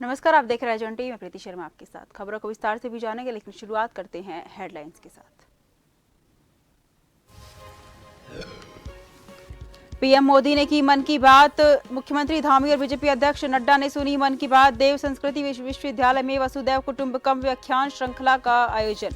नमस्कार, आप देख रहे हैं जन टीवी में प्रीति शर्मा आपके साथ। खबरों को विस्तार से भी जानेंगे, लेकिन शुरुआत करते हैं हेडलाइंस के साथ। पीएम मोदी ने की मन की बात। मुख्यमंत्री धामी और बीजेपी अध्यक्ष नड्डा ने सुनी मन की बात। देव संस्कृति विश्वविद्यालय में वसुदैव कुटुंबकम व्याख्यान श्रृंखला का आयोजन।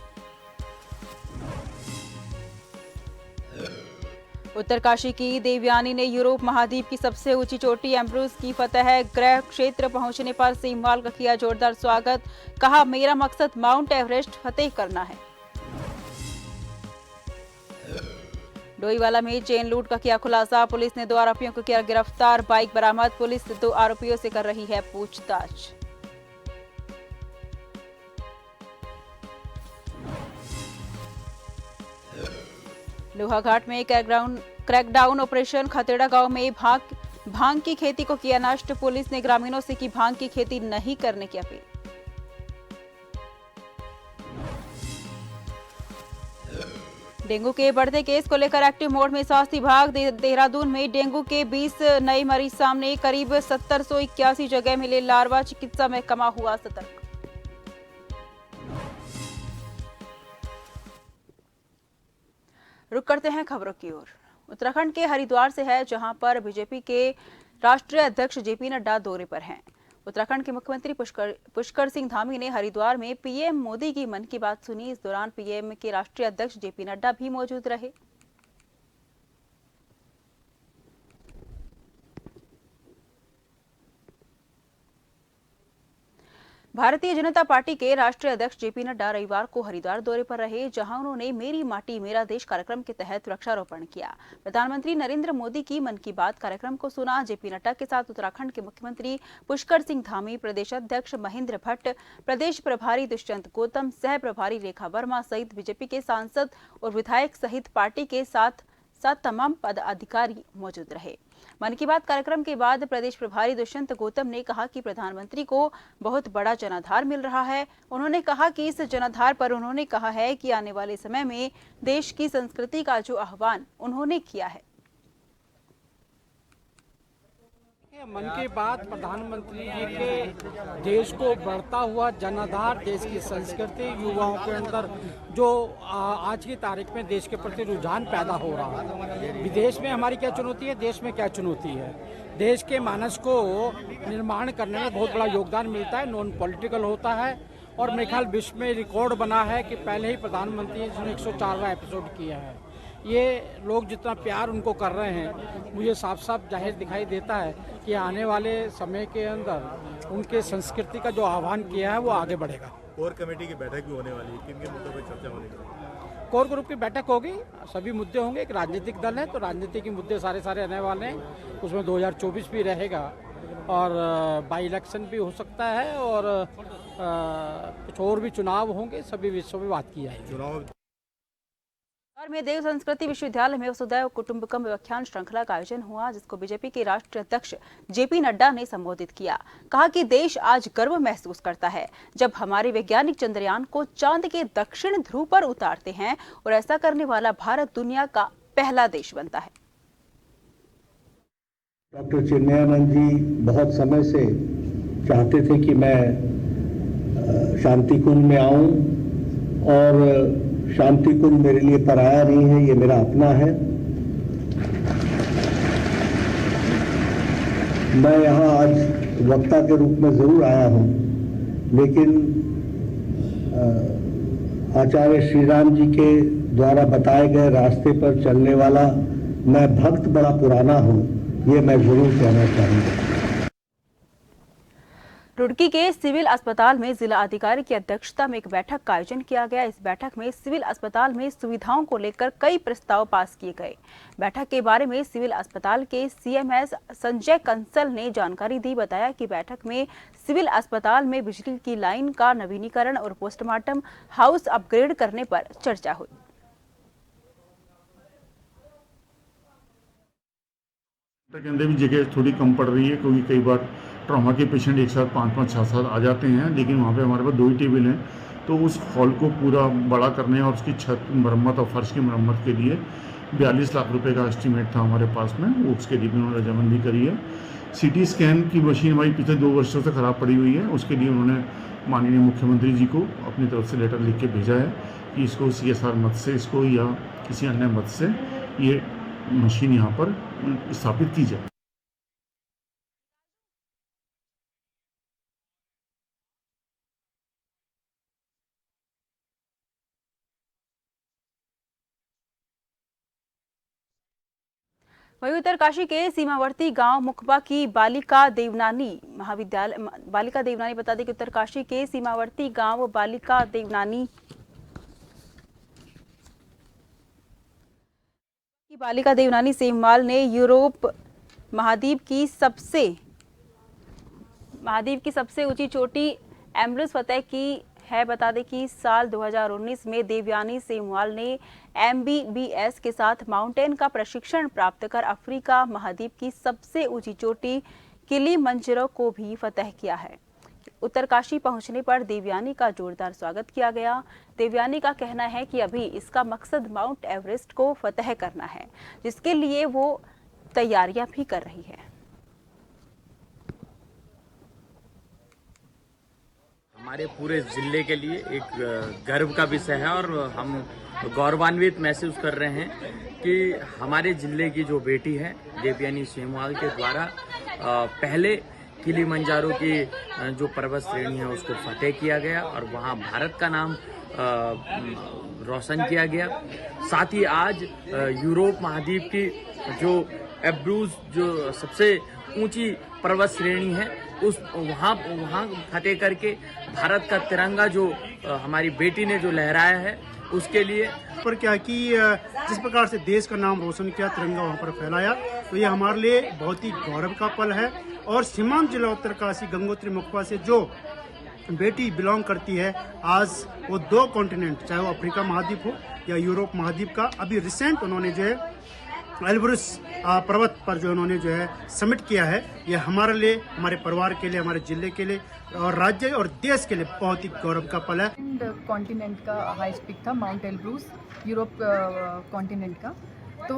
उत्तरकाशी की देवयानी ने यूरोप महाद्वीप की सबसे ऊंची चोटी एम्ब्रूज की फतह। गृह क्षेत्र पहुंचने पर सीमवाल का किया जोरदार स्वागत। कहा, मेरा मकसद माउंट एवरेस्ट फतेह करना है। डोईवाला में चेन लूट का किया खुलासा। पुलिस ने 2 आरोपियों को किया गिरफ्तार। बाइक बरामद। पुलिस 2 आरोपियों से कर रही है पूछताछ। लोहाघाट में क्रैकडाउन ऑपरेशन। खतेड़ा गांव में भांग की खेती को किया नष्ट। पुलिस ने ग्रामीणों से की भांग की खेती नहीं करने की अपील। डेंगू के बढ़ते केस को लेकर एक्टिव मोड में स्वास्थ्य विभाग। देहरादून में डेंगू के 20 नए मरीज सामने। करीब 7081 जगह मिले लार्वा। चिकित्सा महकमा हुआ सतर्क। रुक करते हैं खबरों की ओर। उत्तराखंड के हरिद्वार से है, जहां पर बीजेपी के राष्ट्रीय अध्यक्ष जेपी नड्डा दौरे पर हैं। उत्तराखंड के मुख्यमंत्री पुष्कर सिंह धामी ने हरिद्वार में पीएम मोदी की मन की बात सुनी। इस दौरान पीएम के राष्ट्रीय अध्यक्ष जेपी नड्डा भी मौजूद रहे। भारतीय जनता पार्टी के राष्ट्रीय अध्यक्ष जेपी नड्डा रविवार को हरिद्वार दौरे पर रहे, जहां उन्होंने मेरी माटी मेरा देश कार्यक्रम के तहत वृक्षारोपण किया। प्रधानमंत्री नरेंद्र मोदी की मन की बात कार्यक्रम को सुना। जेपी नड्डा के साथ उत्तराखंड के मुख्यमंत्री पुष्कर सिंह धामी, प्रदेश अध्यक्ष महेंद्र भट्ट, प्रदेश प्रभारी दुष्यंत गौतम, सह प्रभारी रेखा वर्मा सहित बीजेपी के सांसद और विधायक सहित पार्टी के साथ तमाम पदाधिकारी मौजूद रहे। मन की बात कार्यक्रम के बाद प्रदेश प्रभारी दुष्यंत गौतम ने कहा कि प्रधानमंत्री को बहुत बड़ा जनाधार मिल रहा है। उन्होंने कहा कि इस जनाधार पर उन्होंने कहा है कि आने वाले समय में देश की संस्कृति का जो आह्वान उन्होंने किया है। मन की बात प्रधानमंत्री जी के देश को बढ़ता हुआ जनाधार, देश की संस्कृति, युवाओं के अंदर जो आज की तारीख में देश के प्रति रुझान पैदा हो रहा है। विदेश में हमारी क्या चुनौती है, देश में क्या चुनौती है। देश के मानस को निर्माण करने में बहुत बड़ा योगदान मिलता है, नॉन पॉलिटिकल होता है। और मेरे ख्याल विश्व में रिकॉर्ड बना है कि पहले ही प्रधानमंत्री जी ने 104वां एपिसोड किया है। ये लोग जितना प्यार उनको कर रहे हैं, मुझे साफ साफ जाहिर दिखाई देता है कि आने वाले समय के अंदर उनके संस्कृति का जो आह्वान किया है वो आगे बढ़ेगा। कोर कमेटी की बैठक भी होने वाली है, किन किन मुद्दों पर चर्चा होने वाली? कोर ग्रुप की बैठक होगी, सभी मुद्दे होंगे। एक राजनीतिक दल है तो राजनीति के मुद्दे सारे आने वाले हैं। उसमें 2024 भी रहेगा और बाई इलेक्शन भी हो सकता है और कुछ और भी चुनाव होंगे। सभी विषयों में बात की जाएगी। चुनाव में देव संस्कृति विश्वविद्यालय में वसुदैव कुटुंबकम व्याख्यान श्रृंखला का आयोजन हुआ, जिसको बीजेपी के राष्ट्रीय अध्यक्ष जेपी नड्डा ने संबोधित किया। कहा कि देश आज गर्व महसूस करता है जब हमारे वैज्ञानिक चंद्रयान को चांद के दक्षिण ध्रुव पर उतारते हैं, और ऐसा करने वाला भारत दुनिया का पहला देश बनता है। डॉक्टर चिन्मयानंद जी बहुत समय से चाहते थे कि मैं शांति कुंज में आऊं, और शांति कुंज मेरे लिए पराया नहीं है, ये मेरा अपना है। मैं यहाँ आज वक्ता के रूप में जरूर आया हूँ, लेकिन आचार्य श्री राम जी के द्वारा बताए गए रास्ते पर चलने वाला मैं भक्त बड़ा पुराना हूँ, ये मैं जरूर कहना चाहूँगा। रुड़की के सिविल अस्पताल में जिला अधिकारी की अध्यक्षता में एक बैठक का आयोजन किया गया। इस बैठक में सिविल अस्पताल में सुविधाओं को लेकर कई प्रस्ताव पास किए गए। बैठक के बारे में सिविल अस्पताल के सीएमएस संजय कंसल ने जानकारी दी। बताया कि बैठक में सिविल अस्पताल में बिजली की लाइन का नवीनीकरण और पोस्टमार्टम हाउस अपग्रेड करने पर चर्चा हुई। के अंदर भी जगह थोड़ी कम पड़ रही है, क्योंकि कई बार ट्रॉमा के पेशेंट एक साथ 5-5, 6-7 आ जाते हैं, लेकिन वहाँ पे हमारे पास 2 ही टेबल हैं। तो उस हॉल को पूरा बड़ा करने और उसकी छत मरम्मत और फर्श की मरम्मत के लिए 42 लाख रुपए का एस्टीमेट था हमारे पास में, वो उसके लिए भी उन्होंने रजामंदी करी है। सिटी स्कैन की मशीन हमारी पिछले 2 वर्षों से ख़राब पड़ी हुई है, उसके लिए उन्होंने माननीय मुख्यमंत्री जी को अपनी तरफ से लेटर लिख के भेजा है कि इसको CSR मद से इसको या किसी अन्य मद से ये मशीन यहाँ पर स्थापित की जाए। वहीं उत्तरकाशी के सीमावर्ती गांव मुखबा की बालिका देवनानी बता दें कि उत्तरकाशी के सीमावर्ती गांव बालिका देवनानी सेमवाल ने यूरोप महाद्वीप की सबसे ऊंची चोटी एम्ब्रस फतेह की है। बता दें कि साल 2019 में देवयानी सेमवाल ने MBBS के साथ माउंटेन का प्रशिक्षण प्राप्त कर अफ्रीका महाद्वीप की सबसे ऊंची चोटी किलिमंजारो को भी फतह किया है। उत्तरकाशी पहुंचने पर देवयानी का जोरदार स्वागत किया गया। देवयानी का कहना है कि अभी इसका मकसद माउंट एवरेस्ट को फतह करना है, जिसके लिए वो तैयारियां भी कर रही है। हमारे पूरे जिले के लिए एक गर्व का विषय है और हम गौरवान्वित महसूस कर रहे हैं कि हमारे जिले की जो बेटी है देवयानी सेमवाल के द्वारा पहले किलिमंजारो की जो पर्वत श्रेणी है उसको फतेह किया गया और वहाँ भारत का नाम रोशन किया गया। साथ ही आज यूरोप महाद्वीप की जो एब्रूज जो सबसे ऊंची पर्वत श्रेणी है उस वहाँ फतेह करके भारत का तिरंगा जो हमारी बेटी ने जो लहराया है उसके लिए पर क्या कि जिस प्रकार से देश का नाम रोशन किया, तिरंगा वहाँ पर फैलाया, तो ये हमारे लिए बहुत ही गौरव का पल है। और सीमांत जिला उत्तरकाशी गंगोत्री मुखबा से जो बेटी बिलोंग करती है, आज वो 2 कॉन्टिनेंट, चाहे वो अफ्रीका महाद्वीप हो या यूरोप महाद्वीप का, अभी रिसेंट उन्होंने जो है एल्ब्रुस पर्वत पर जो उन्होंने जो है समिट किया है, ये हमारे लिए, हमारे परिवार के लिए, हमारे जिले के लिए और राज्य और देश के लिए बहुत ही गौरव का पल है। कॉन्टिनेंट का हाईएस्ट पीक था माउंट एल्ब्रुस, यूरोप कॉन्टिनेंट का। तो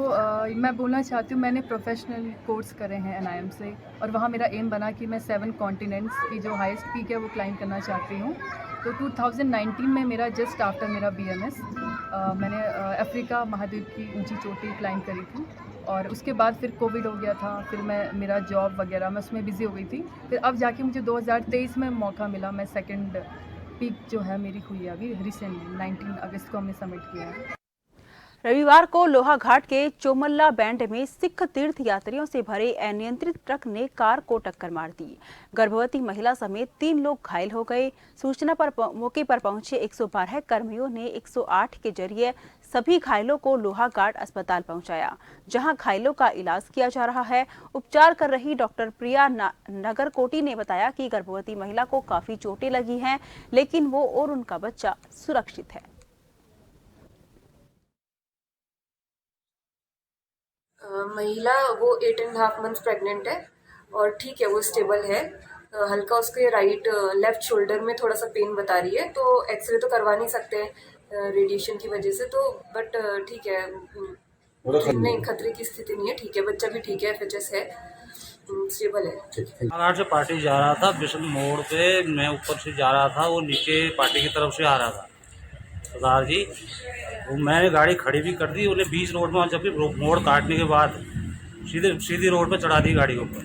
मैं बोलना चाहती हूँ, मैंने प्रोफेशनल कोर्स करे हैं NIM से और वहाँ मेरा एम बना कि मैं 7 कॉन्टिनेंट्स की जो हाईएस्ट पीक है वो क्लाइंब करना चाहती हूँ। तो 2019 में मेरा जस्ट आफ्टर मेरा BMS मैंने अफ्रीका महाद्वीप की ऊंची चोटी क्लाइंब करी थी और उसके बाद फिर कोविड हो गया था, फिर मेरा जॉब वगैरह मैं उसमें बिज़ी हो गई थी। फिर अब जाके मुझे 2023 में मौका मिला, मैं सेकंड पीक जो है मेरी हुई है अभी रिसेंटली 19 अगस्त को हमने सबमिट किया है। रविवार को लोहाघाट के चोमल्ला बैंड में सिख तीर्थ यात्रियों से भरे अनियंत्रित ट्रक ने कार को टक्कर मार दी। गर्भवती महिला समेत 3 लोग घायल हो गए। सूचना पर मौके पर पहुंचे 112 कर्मियों ने 108 के जरिए सभी घायलों को लोहाघाट अस्पताल पहुंचाया, जहां घायलों का इलाज किया जा रहा है। उपचार कर रही डॉक्टर प्रिया नगरकोटी ने बताया कि गर्भवती महिला को काफी चोटें लगी हैं, लेकिन वो और उनका बच्चा सुरक्षित है। महिला वो 8.5 मंथ्स प्रेग्नेंट है और ठीक है, वो स्टेबल है। हल्का उसके लेफ्ट शोल्डर में थोड़ा सा पेन बता रही है, तो एक्सरे तो करवा नहीं सकते रेडिएशन की वजह से, तो बट ठीक है, नहीं खतरे की स्थिति नहीं है, ठीक है, बच्चा भी ठीक है, FHS है, स्टेबल है। बाहर से पार्टी जा रहा था, बिशन मोड़ पे मैं ऊपर से जा रहा था, वो नीचे पार्टी की तरफ से आ रहा था सरदार जी। वो मैंने गाड़ी खड़ी भी कर दी, उन्हें 20 रोड में जब भी मोड़ काटने के बाद सीधी रोड पे चढ़ा दी गाड़ी के ऊपर।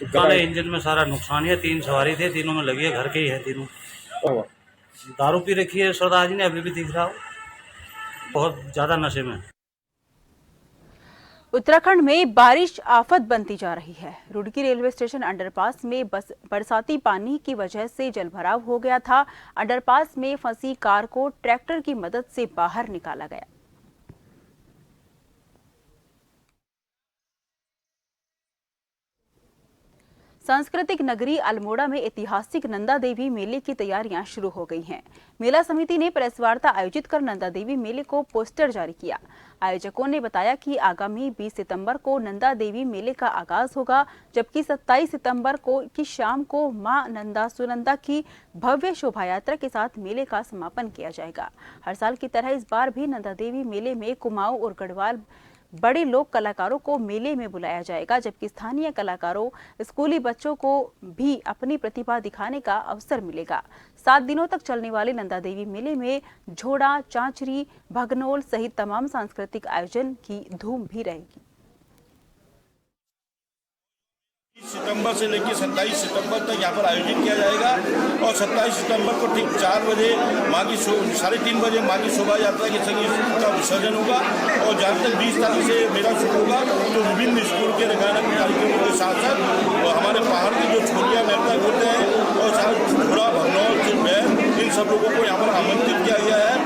गाड़ी तो इंजन में सारा नुकसान है। 3 सवारी थे, तीनों में लगी है, घर के ही है तीनों। दारू पी रखी है सरदार जी ने, अभी भी दिख रहा हो, बहुत ज़्यादा नशे में। उत्तराखंड में बारिश आफत बनती जा रही है। रुड़की रेलवे स्टेशन अंडरपास में बरसाती पानी की वजह से जलभराव हो गया था। अंडरपास में फंसी कार को ट्रैक्टर की मदद से बाहर निकाला गया। सांस्कृतिक नगरी अल्मोड़ा में ऐतिहासिक नंदा देवी मेले की तैयारियां शुरू हो गई हैं। मेला समिति ने प्रेस वार्ता आयोजित कर नंदा देवी मेले को पोस्टर जारी किया। आयोजकों ने बताया कि आगामी 20 सितंबर को नंदा देवी मेले का आगाज होगा, जबकि 27 सितंबर की शाम को मां नंदा सुनंदा की भव्य शोभा यात्रा के साथ मेले का समापन किया जाएगा। हर साल की तरह इस बार भी नंदा देवी मेले में कुमाऊं और गढ़वाल बड़े लोक कलाकारों को मेले में बुलाया जाएगा, जबकि स्थानीय कलाकारों, स्कूली बच्चों को भी अपनी प्रतिभा दिखाने का अवसर मिलेगा। 7 दिनों तक चलने वाले नंदा देवी मेले में झोड़ा, चांचरी, भगनोल सहित तमाम सांस्कृतिक आयोजन की धूम भी रहेगी। सितंबर से लेकर 27 सितंबर तक यहाँ पर आयोजित किया जाएगा और 27 सितंबर को ठीक 4 बजे माँ की 3:30 बजे माँ की शोभा यात्रा के संगीत का विसर्जन होगा और जहाँ तक 20 तारीख से मेला शुरू होगा तो विभिन्न स्कूल के रंगारंग कार्यक्रमों के साथ साथ और हमारे पहाड़ के जो छोलिया नृत्य होते हैं और साथ घोड़ा, भगनौल, बैल, इन सब लोगों को यहाँ पर आमंत्रित किया गया है।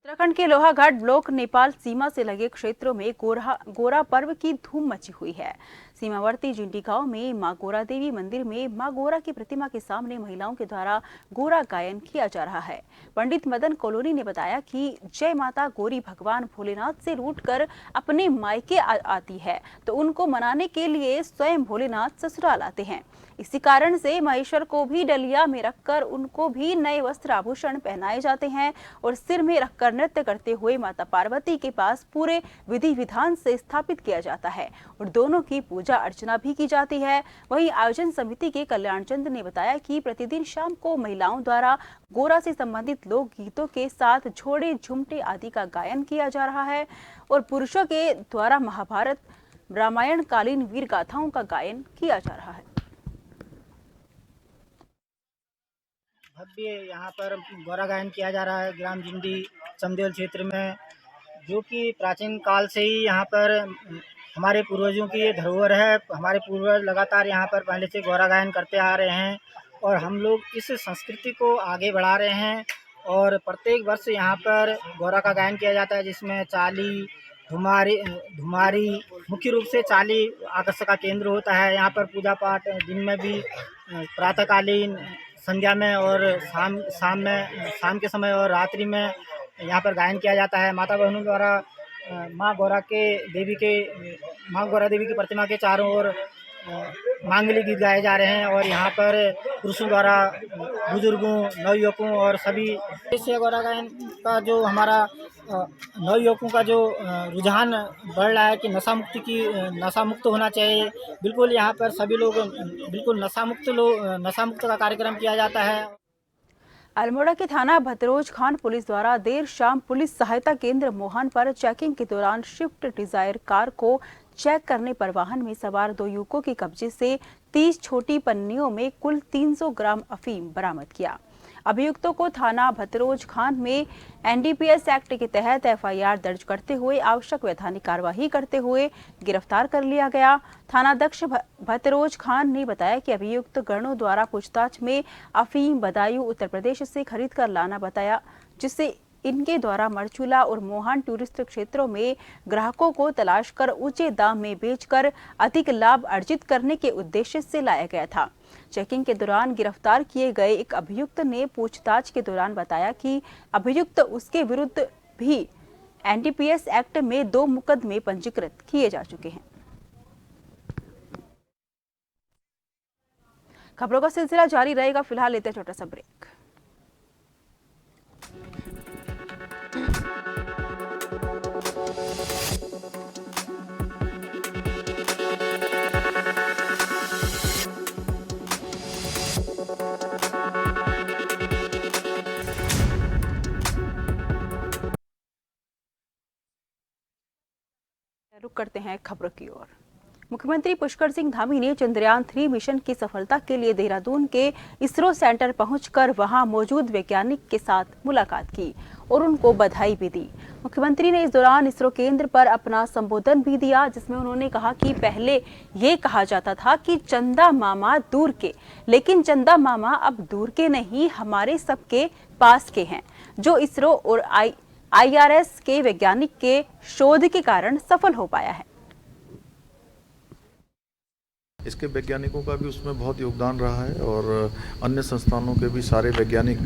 उत्तराखंड के लोहाघाट ब्लॉक नेपाल सीमा से लगे क्षेत्रों में गोरा पर्व की धूम मची हुई है। सीमावर्ती जिंडी गांव में मां गोरा देवी मंदिर में मां गोरा की प्रतिमा के सामने महिलाओं के द्वारा गोरा गायन किया जा रहा है। पंडित मदन कॉलोनी ने बताया कि जय माता गौरी भगवान भोलेनाथ से रूठकर अपने मायके आती है तो उनको मनाने के लिए स्वयं भोलेनाथ ससुराल आते हैं। इसी कारण से महेश्वर को भी डलिया में रखकर उनको भी नए वस्त्र आभूषण पहनाए जाते हैं और सिर में रखकर नृत्य करते हुए माता पार्वती के पास पूरे विधि विधान से स्थापित किया जाता है और दोनों की पूजा अर्चना भी की जाती है। वहीं आयोजन समिति के कल्याण चंद ने बताया कि प्रतिदिन शाम को महिलाओं द्वारा गोरा से संबंधित लोक गीतों के साथ झोड़े, झुमटे आदि का गायन किया जा रहा है और पुरुषों के द्वारा महाभारत, रामायण कालीन वीर गाथाओं का गायन किया जा रहा है। भव्य यहाँ पर गोरा गायन किया जा रहा है ग्राम जिंडी चमदेल क्षेत्र में, जो कि प्राचीन काल से ही यहाँ पर हमारे पूर्वजों की ये धरोहर है। हमारे पूर्वज लगातार यहाँ पर पहले से गोरा गायन करते आ रहे हैं और हम लोग इस संस्कृति को आगे बढ़ा रहे हैं और प्रत्येक वर्ष यहाँ पर गोरा का गायन किया जाता है, जिसमें चाली, धुमारी मुख्य रूप से चाली आकर्षण का केंद्र होता है। यहाँ पर पूजा पाठ दिन में भी प्रातःकालीन, संध्या में और शाम के समय और रात्रि में यहाँ पर गायन किया जाता है। माता बहनों द्वारा माँ गोरा देवी की प्रतिमा के चारों ओर मांगलिक गीत गाए जा रहे हैं और यहाँ पर पुरुषों द्वारा बुजुर्गों, नवयुवकों और सभी इससे गोरा गायन का जो हमारा नवयुवकों का जो रुझान बढ़ रहा है कि नशा मुक्त होना चाहिए। बिल्कुल यहाँ पर सभी लोग बिल्कुल नशा मुक्त का कार्यक्रम किया जाता है। अल्मोड़ा के थाना भतरोज खान पुलिस द्वारा देर शाम पुलिस सहायता केंद्र मोहन पर चेकिंग के दौरान स्विफ्ट डिजायर कार को चेक करने पर वाहन में सवार 2 युवकों के कब्जे से 30 छोटी पन्नियों में कुल 300 ग्राम अफीम बरामद किया। अभियुक्तों को थाना भतरोज खान में एनडीपीएस एक्ट के तहत एफआईआर दर्ज करते हुए आवश्यक वैधानिक कार्यवाही करते हुए गिरफ्तार कर लिया गया। थानाध्यक्ष भतरोज खान ने बताया कि अभियुक्त गणों द्वारा पूछताछ में अफीम बदायूं उत्तर प्रदेश से खरीद कर लाना बताया, जिससे इनके द्वारा मरचूला और मोहन टूरिस्ट क्षेत्रों में ग्राहकों को तलाश कर ऊंचे दाम में बेचकर अधिक लाभ अर्जित करने के उद्देश्य से लाया गया था। चेकिंग के दौरान गिरफ्तार किए गए एक अभियुक्त ने पूछताछ के दौरान बताया कि अभियुक्त उसके विरुद्ध भी एनडीपीएस एक्ट में 2 मुकदमे पंजीकृत किए जा चुके हैं। खबरों का सिलसिला जारी रहेगा, फिलहाल लेते हैं छोटा सा ब्रेक। रुक करते हैं खबरों की ओर। मुख्यमंत्री पुष्कर सिंह धामी ने चंद्रयान 3 मिशन की सफलता के लिए देहरादून के इसरो सेंटर पहुंचकर वहां मौजूद वैज्ञानिक के साथ मुलाकात की और उनको बधाई भी दी। मुख्यमंत्री ने इस दौरान इसरो केंद्र पर अपना संबोधन भी दिया, जिसमें उन्होंने कहा कि पहले ये कहा जाता था कि चंदा मामा दूर के, लेकिन चंदा मामा अब दूर के नहीं, हमारे सबके पास के हैं, जो इसरो और IRS के वैज्ञानिक के शोध के कारण सफल हो पाया है। इसके वैज्ञानिकों का भी उसमें बहुत योगदान रहा है और अन्य संस्थानों के भी सारे वैज्ञानिक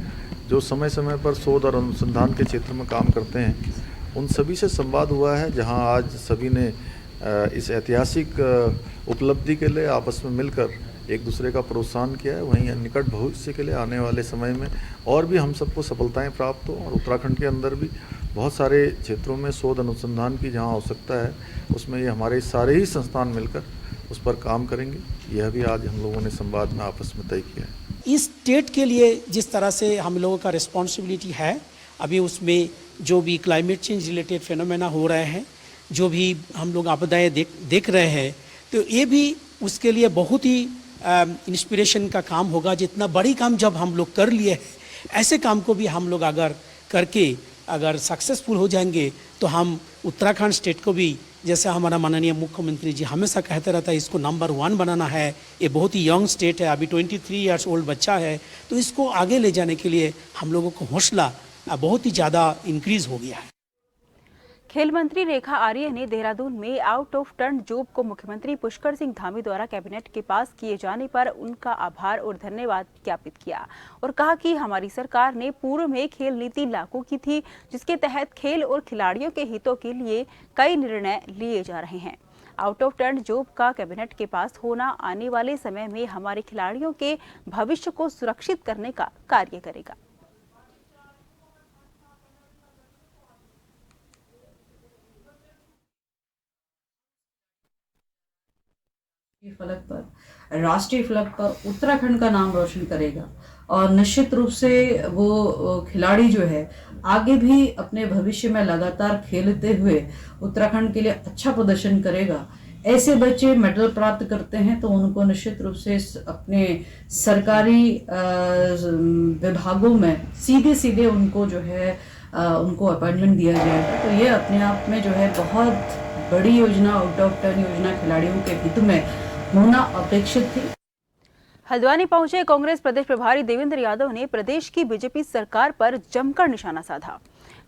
जो समय समय पर शोध और अनुसंधान के क्षेत्र में काम करते हैं, उन सभी से संवाद हुआ है, जहां आज सभी ने इस ऐतिहासिक उपलब्धि के लिए आपस में मिलकर एक दूसरे का प्रोत्साहन किया है, वहीं निकट भविष्य के लिए आने वाले समय में और भी हम सबको सफलताएं प्राप्त हो। और उत्तराखंड के अंदर भी बहुत सारे क्षेत्रों में शोध अनुसंधान की जहां आवश्यकता है, उसमें ये हमारे सारे ही संस्थान मिलकर उस पर काम करेंगे। यह भी आज हम लोगों ने संवाद में आपस में तय किया है। इस स्टेट के लिए जिस तरह से हम लोगों का रिस्पॉन्सिबिलिटी है, अभी उसमें जो भी क्लाइमेट चेंज रिलेटेड फेनोमेना हो रहे हैं, जो भी हम लोग आपदाएं देख रहे हैं, तो ये भी उसके लिए बहुत ही इंस्पिरेशन का काम होगा। जितना बड़ी काम जब हम लोग कर लिए हैं, ऐसे काम को भी हम लोग अगर करके अगर सक्सेसफुल हो जाएंगे तो हम उत्तराखंड स्टेट को भी, जैसे हमारा माननीय मुख्यमंत्री जी हमेशा कहते रहता है, इसको नंबर 1 बनाना है। ये बहुत ही यंग स्टेट है, अभी 23 ईयर्स ओल्ड बच्चा है, तो इसको आगे ले जाने के लिए हम लोगों को हौसला बहुत ही ज़्यादा इंक्रीज हो गया है। खेल मंत्री रेखा आर्य ने देहरादून में आउट ऑफ टर्न जॉब को मुख्यमंत्री पुष्कर सिंह धामी द्वारा कैबिनेट के पास किए जाने पर उनका आभार और धन्यवाद ज्ञापित किया और कहा कि हमारी सरकार ने पूर्व में खेल नीति लागू की थी, जिसके तहत खेल और खिलाड़ियों के हितों के लिए कई निर्णय लिए जा रहे हैं। आउट ऑफ टर्न जॉब का कैबिनेट के पास होना आने वाले समय में हमारे खिलाड़ियों के भविष्य को सुरक्षित करने का कार्य करेगा। फलक पर, राष्ट्रीय फलक पर उत्तराखंड का नाम रोशन करेगा और निश्चित रूप से वो खिलाड़ी जो है आगे भी अपने भविष्य में लगातार खेलते हुए उत्तराखंड के लिए अच्छा प्रदर्शन करेगा। ऐसे बच्चे मेडल प्राप्त करते हैं तो उनको निश्चित रूप से अपने सरकारी विभागों में सीधे उनको जो है उनको अपॉइंटमेंट दिया जाएगा। तो ये अपने आप में जो है बहुत बड़ी योजना, आउट ऑफ टर्न योजना खिलाड़ियों के हित में होना अपेक्षित थी। हल्द्वानी पहुंचे कांग्रेस प्रदेश प्रभारी देवेंद्र यादव ने प्रदेश की बीजेपी सरकार पर जमकर निशाना साधा।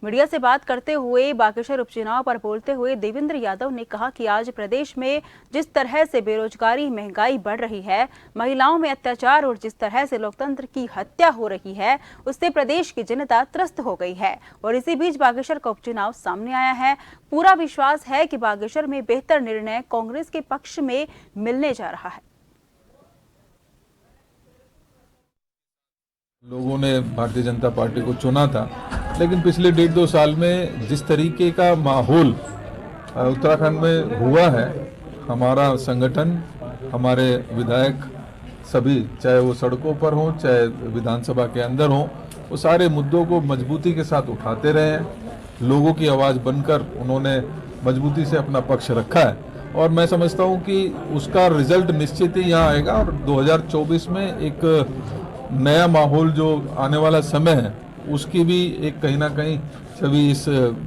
मीडिया से बात करते हुए बागेश्वर उपचुनाव पर बोलते हुए देवेंद्र यादव ने कहा कि आज प्रदेश में जिस तरह से बेरोजगारी, महंगाई बढ़ रही है, महिलाओं में अत्याचार और जिस तरह से लोकतंत्र की हत्या हो रही है, उससे प्रदेश की जनता त्रस्त हो गई है और इसी बीच बागेश्वर का उपचुनाव सामने आया है। पूरा विश्वास है कि बागेश्वर में बेहतर निर्णय कांग्रेस के पक्ष में मिलने जा रहा है। लोगों ने भारतीय जनता पार्टी को चुना था, लेकिन पिछले 1.5-2 साल में जिस तरीके का माहौल उत्तराखंड में हुआ है, हमारा संगठन, हमारे विधायक सभी, चाहे वो सड़कों पर हों चाहे विधानसभा के अंदर हों, वो सारे मुद्दों को मजबूती के साथ उठाते रहे हैं। लोगों की आवाज़ बनकर उन्होंने मजबूती से अपना पक्ष रखा है और मैं समझता हूँ कि उसका रिजल्ट निश्चित ही यहाँ आएगा और 2024 में एक नया माहौल जो आने वाला समय है उसकी भी एक कहीं ना कहीं छवि इस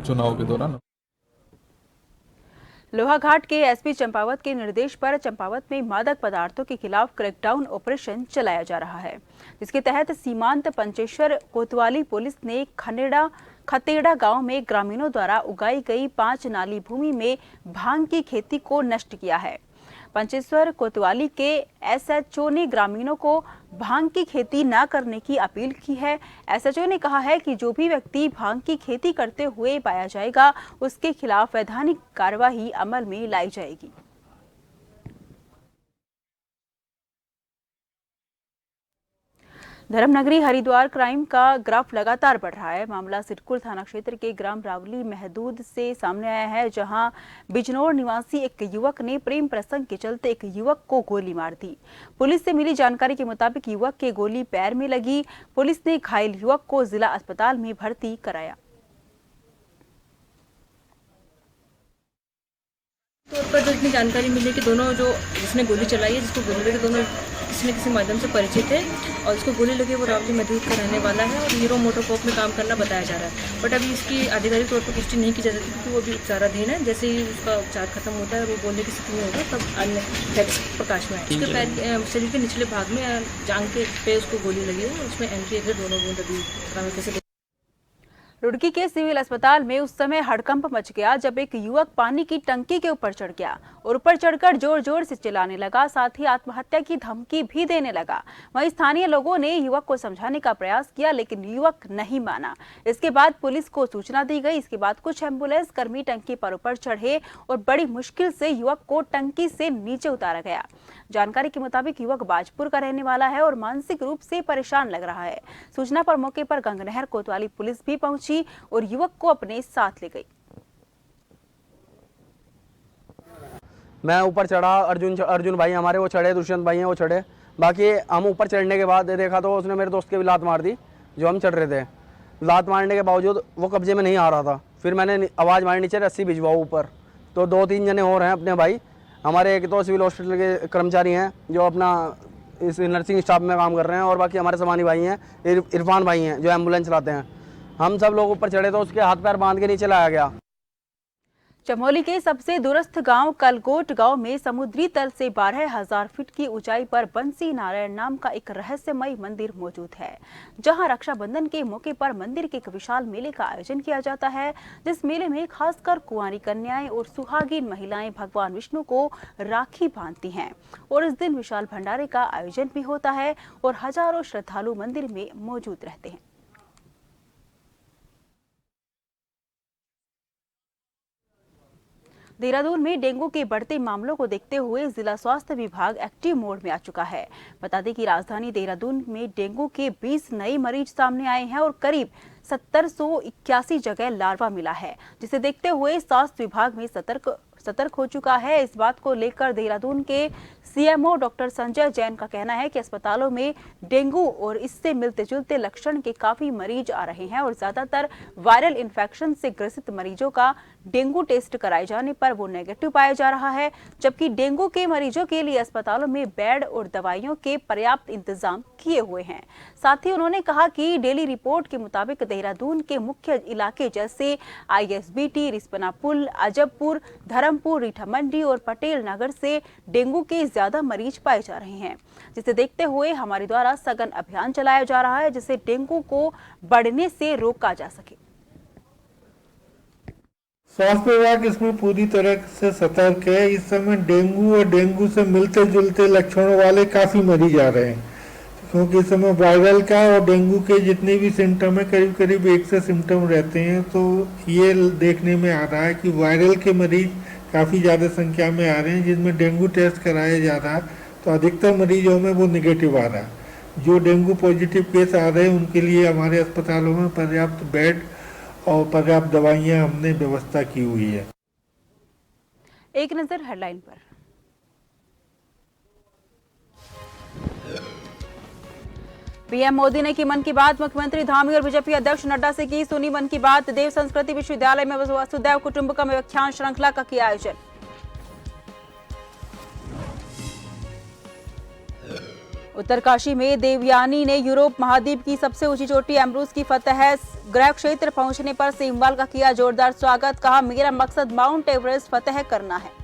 चुनाव के दौरान। लोहाघाट के एसपी चंपावत के निर्देश पर चंपावत में मादक पदार्थों के खिलाफ क्रैकडाउन ऑपरेशन चलाया जा रहा है, जिसके तहत सीमांत पंचेश्वर कोतवाली पुलिस ने खतेड़ा गांव में ग्रामीणों द्वारा उगाई गई 5 नाली भूमि में भांग की खेती को नष्ट किया है। पंचेश्वर कोतवाली के एसएचओ ने ग्रामीणों को भांग की खेती न करने की अपील की है। एसएचओ ने कहा है कि जो भी व्यक्ति भांग की खेती करते हुए पाया जाएगा, उसके खिलाफ वैधानिक कार्यवाही अमल में लाई जाएगी। धर्मनगरी हरिद्वार क्राइम का ग्राफ लगातार बढ़ रहा है। मामला सिरकुल थाना क्षेत्र के ग्राम रावली महदूद से सामने आया है, जहां बिजनौर निवासी एक युवक ने प्रेम प्रसंग के चलते एक युवक को गोली मार दी। पुलिस से मिली जानकारी के मुताबिक युवक के गोली पैर में लगी। पुलिस ने घायल युवक को जिला अस्पताल में भर्ती कराया। तौर पर जो इतनी जानकारी मिली कि दोनों जो जिसने गोली चलाई है, जिसको गोली लगी, दोनों किसी न किसी माध्यम से परिचित है और इसको गोली लगी वो रावली महदूद का रहने वाला है और हीरो मोटरकॉप में काम करना बताया जा रहा है। बट अभी इसकी आधिकारिक तौर पर पुष्टि नहीं की जा सकती क्योंकि वो भी उपचाराधीन है। जैसे ही उसका उपचार खत्म होता है और वो बोलने की स्थिति में होगा तब अन्य फैक्ट्स प्रकाश में आए। उसके पैर शरीर के निचले भाग में जांघ के पे उसको गोली लगी है, उसमें एंट्री है, दोनों बूंद अभी रुड़की के सिविल अस्पताल में उस समय हड़कंप मच गया जब एक युवक पानी की टंकी के ऊपर चढ़ गया और ऊपर चढ़कर जोर जोर से चिल्लाने लगा, साथ ही आत्महत्या की धमकी भी देने लगा। वहीं स्थानीय लोगों ने युवक को समझाने का प्रयास किया लेकिन युवक नहीं माना। इसके बाद पुलिस को सूचना दी गई। इसके बाद कुछ एम्बुलेंस कर्मी टंकी पर ऊपर चढ़े और बड़ी मुश्किल से युवक को टंकी से नीचे उतारा गया। जानकारी के मुताबिक युवक बाजपुर का रहने वाला है और मानसिक रूप से परेशान लग रहा है। सूचना पर मौके पर गंगनहर कोतवाली पुलिस भी पहुंची और युवक को अपने साथ ले गई। मैं ऊपर चढ़ा, अर्जुन भाई हमारे वो चढ़े, दुष्यंत भाई हैं वो चढ़े। बाकी हम ऊपर चढ़ने के बाद देखा तो उसने मेरे दोस्त के भी लात मार दी जो हम चढ़ रहे थे। लात मारने के बावजूद वो कब्जे में नहीं आ रहा था। फिर मैंने आवाज़ मारी नीचे रस्सी भिजवाओ ऊपर। तो 2-3 जने और हैं अपने भाई हमारे, एक तो सिविल हॉस्पिटल के कर्मचारी हैं जो अपना इस नर्सिंग स्टाफ में काम कर रहे हैं और बाकी हमारे समानी भाई हैं, इरफान भाई हैं जो एम्बुलेंस चलाते हैं। हम सब लोग ऊपर चढ़े तो उसके हाथ पैर बांध के नीचे लाया गया। चमोली के सबसे दूरस्थ गांव कलगोट गांव में समुद्री तल से 12,000 फीट की ऊंचाई पर बंसी नारायण नाम का एक रहस्यमय मंदिर मौजूद है, जहां रक्षाबंधन के मौके पर मंदिर के एक विशाल मेले का आयोजन किया जाता है। जिस मेले में खासकर कुंवारी कन्याएं और सुहागिन महिलाएं भगवान विष्णु को राखी बांधती हैं और इस दिन विशाल भंडारे का आयोजन भी होता है और हजारों श्रद्धालु मंदिर में मौजूद रहते हैं। देहरादून में डेंगू के बढ़ते मामलों को देखते हुए जिला स्वास्थ्य विभाग एक्टिव मोड में आ चुका है। बता दें कि राजधानी देहरादून में डेंगू के 20 नए मरीज सामने आए हैं और करीब 7081 जगह लार्वा मिला है, जिसे देखते हुए स्वास्थ्य विभाग में सतर्क हो चुका है। इस बात को लेकर देहरादून के सीएमओ डॉक्टर संजय जैन का कहना है कि अस्पतालों में डेंगू और इससे मिलते जुलते लक्षण के काफी मरीज आ रहे हैं और ज्यादातर वायरल इन्फेक्शन से ग्रसित मरीजों का डेंगू टेस्ट कराए जाने पर वो नेगेटिव पाया जा रहा है, जबकि डेंगू के मरीजों के लिए अस्पतालों में बेड और दवाइयों के पर्याप्त इंतजाम किए हुए हैं। साथ ही उन्होंने कहा कि डेली रिपोर्ट के मुताबिक देहरादून के मुख्य इलाके जैसे ISBT, रिस्पना पुल, अजबपुर, धर्मपुर, रीठा मंडी और पटेल नगर से डेंगू के ज्यादा मरीज पाए जा रहे हैं, जिसे देखते हुए हमारे द्वारा सघन अभियान चलाया जा रहा है जिससे डेंगू को बढ़ने से रोका जा सके। स्वास्थ्य विभाग इसमें पूरी तरह से सतर्क है। इस समय डेंगू और डेंगू से मिलते जुलते लक्षणों वाले काफी मरीज आ रहे हैं, क्योंकि इस समय वायरल का और डेंगू के जितने भी सिम्टम है करीब करीब 1 से सिम्टम रहते हैं। तो ये देखने में आ रहा है कि वायरल के मरीज काफ़ी ज़्यादा संख्या में आ रहे हैं, जिसमें डेंगू टेस्ट कराया जा रहा है तो अधिकतर मरीजों में वो निगेटिव आ रहा है। जो डेंगू पॉजिटिव केस आ रहे हैं उनके लिए हमारे अस्पतालों में पर्याप्त बेड और पर्याप्त दवाइयाँ हमने व्यवस्था की हुई है। एक नजर हेडलाइन पर। पीएम मोदी ने की मन की बात, मुख्यमंत्री धामी और बीजेपी अध्यक्ष नड्डा से की सुनी मन की बात। देव संस्कृति विश्वविद्यालय में वसुधैव कुटुंबकम व्याख्यान श्रृंखला का किया आयोजन। उत्तरकाशी में देवयानी ने यूरोप महाद्वीप की सबसे ऊंची चोटी एम्ब्रूस की फतह, गृह क्षेत्र पहुंचने पर सेमवाल का किया जोरदार स्वागत। कहा, मेरा मकसद माउंट एवरेस्ट फतह करना है।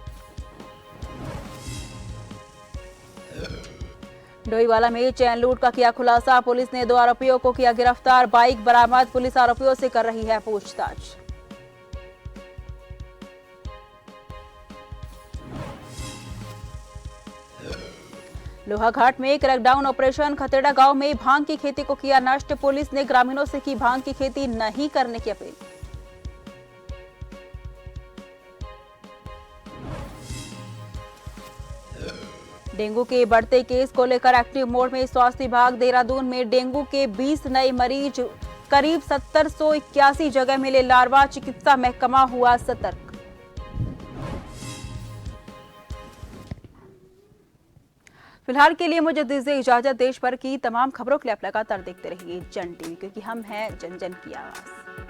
डोईवाला में चैन लूट का किया खुलासा, पुलिस ने 2 आरोपियों को किया गिरफ्तार। बाइक बरामद, पुलिस आरोपियों से कर रही है पूछताछ। लोहाघाट में क्रैकडाउन ऑपरेशन, खतेड़ा गांव में भांग की खेती को किया नष्ट, पुलिस ने ग्रामीणों से की भांग की खेती नहीं करने की अपील। डेंगू के बढ़ते केस को लेकर एक्टिव मोड में स्वास्थ्य विभाग। देहरादून में डेंगू के 20 नए मरीज, करीब 7081 जगह मिले लार्वा, चिकित्सा महकमा हुआ सतर्क। फिलहाल के लिए मुझे दीजिए इजाजत। देश भर की तमाम खबरों के लिए आप लगातार देखते रहिए जन टीवी, क्योंकि हम हैं जन जन की आवाज।